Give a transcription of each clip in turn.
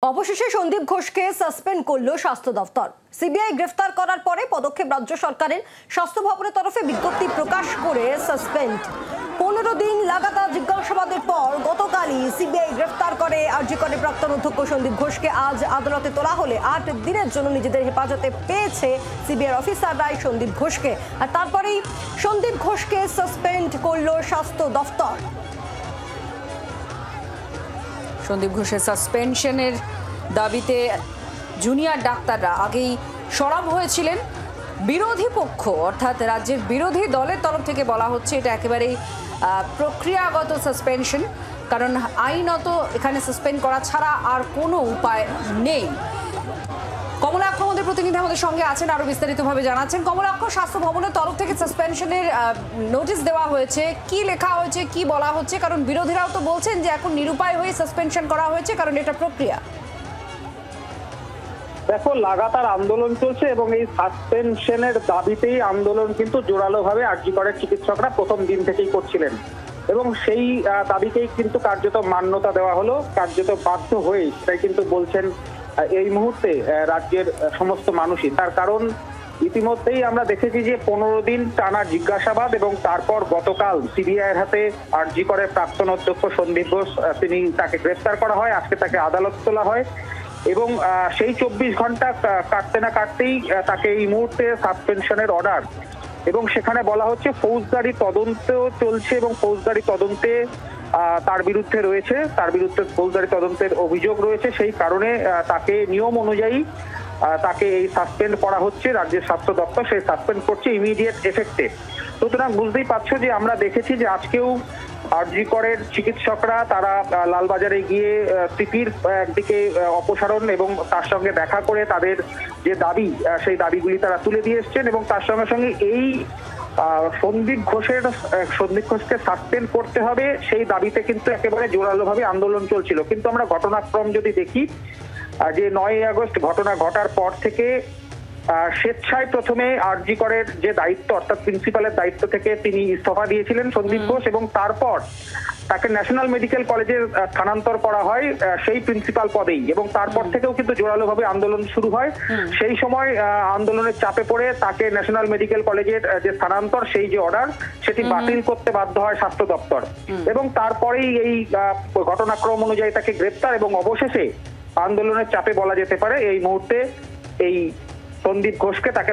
অবশেষে সন্দীপ ঘোষকে সাসপেন্ড করল স্বাস্থ্য দফতর। সিবিআই গ্রেফতার করার পরে পদক্ষেপ রাজ্য সরকারের। স্বাস্থ্য ভবনের তরফে বিজ্ঞপ্তি প্রকাশ করে সাসপেন্ড। 15 দিন লাগাতার জিজ্ঞাসাবাদের পর গতকালই সিবিআই গ্রেফতার করে আরজি করে প্রাক্তন অধ্যক্ষ সন্দীপ ঘোষকে। আজ আদালতে তোলা হলে 8 দিনের জন্য নিজেদের হেফাজতে পেয়েছে সিবিআই অফিসাররাই সন্দীপ ঘোষকে। আর তারপরেই সন্দীপ ঘোষকে সাসপেন্ড করল স্বাস্থ্য দফতর। সন্দীপ ঘোষের সাসপেনশনের দাবিতে জুনিয়র ডাক্তাররা আগেই সরব হয়েছিলেন। বিরোধী পক্ষ অর্থাৎ রাজ্যের বিরোধী দলের তরফ থেকে বলা হচ্ছে এটা একেবারেই প্রক্রিয়াগত সাসপেনশন, কারণ আইনত এখানে সাসপেন্ড করা ছাড়া আর কোনো উপায় নেই। কমলাক্ষ আমাদের প্রতিনিধি আমাদের সঙ্গে আছেন, আরো বিস্তারিতভাবে জানাচ্ছেন। কমলাক্ষ, স্বাস্থ্য ভবনের তরফ থেকে সাসপেনশনের নোটিশ দেওয়া হয়েছে, কি লেখা হয়েছে, কি বলা হচ্ছে? কারণ বিরোধীরাও তো বলছেন যে এখন নিরুপায় হয়ে সাসপেনশন করা হয়েছে, কারণ এটা প্রক্রিয়া। দেখো, লাগাতার আন্দোলন চলছে এবং এই সাসপেনশনের দাবিতেই আন্দোলন কিন্তু জোরালোভাবে আরজি করের চিকিৎসকরা প্রথম দিন থেকেই করছিলেন এবং সেই দাবিকেই কিন্তু কার্যত মান্যতা দেওয়া হলো, কার্যত বাধ্য হয়েই, সেটাই কিন্তু বলছেন এই মুহূর্তে রাজ্যের সমস্ত মানুষই। তার কারণ ইতিমধ্যেই আমরা দেখেছি যে 15 দিন টানা জিজ্ঞাসাবাদ এবং তারপর গতকাল সিবিআইয়ের হাতে আরজি করে প্রাক্তন অধ্যক্ষ সন্দীপ ঘোষ তাকে গ্রেফতার করা হয়। আজকে তাকে আদালতে তোলা হয় এবং সেই 24 ঘন্টা কাটতে না কাটতেই তাকে এই মুহূর্তে সাসপেনশনের অর্ডার, এবং সেখানে বলা হচ্ছে ফৌজদারি তদন্তও চলছে এবং ফৌজদারি তদন্তে তার বিরুদ্ধে ফৌজদারি তদন্তের অভিযোগ রয়েছে। সেই কারণে তাকে নিয়ম অনুযায়ী তাকে এই সাসপেন্ড করা হচ্ছে। রাজ্যের স্বাস্থ্য দপ্তর সেই সাসপেন্ড করছে ইমিডিয়েট এফেক্টে। সুতরাং বুঝতেই পারছো যে আমরা দেখেছি যে আজকেও আরজি করের চিকিৎসকরা তারা লালবাজারে গিয়ে সিপির একদিকে অপসারণ এবং তার সঙ্গে দেখা করে তাদের যে দাবি সেই দাবিগুলি তারা তুলে দিয়ে এসছেন এবং তার সঙ্গে সঙ্গে এই সন্দীপ ঘোষকে সাসপেন্ড করতে হবে সেই দাবিতে কিন্তু একেবারে জোরালোভাবে আন্দোলন চলছিল। কিন্তু আমরা ঘটনাক্রম যদি দেখি যে 9ই আগস্ট ঘটনা ঘটার পর থেকে স্বেচ্ছায় প্রথমে আরজি করের যে দায়িত্ব অর্থাৎ প্রিন্সিপালের দায়িত্ব থেকে তিনি ইস্তফা দিয়েছিলেন সন্দীপ ঘোষ এবং তারপর তাকে ন্যাশনাল মেডিকেল কলেজে স্থানান্তর করা হয় সেই প্রিন্সিপাল পদেই, এবং তারপর থেকেও কিন্তু জোরালোভাবে আন্দোলন শুরু হয়। সেই সময় আন্দোলনের চাপে পড়ে তাকে ন্যাশনাল মেডিকেল কলেজের যে স্থানান্তর সেই যে অর্ডার সেটি বাতিল করতে বাধ্য হয় স্বাস্থ্য দপ্তর, এবং তারপরেই এই ঘটনাক্রম অনুযায়ী তাকে গ্রেপ্তার এবং অবশেষে আন্দোলনের চাপে বলা যেতে পারে এই মুহূর্তে এই সন্দীপ ঘোষকে তাকে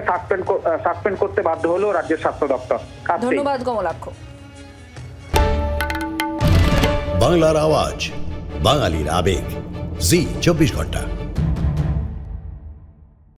সাসপেন্ড করতে বাধ্য হলো রাজ্যের স্বাস্থ্য দপ্তর। ধন্যবাদ কমলাক্ষ। বাংলার আওয়াজ, বাঙালির আবেগ, জি 24 ঘন্টা।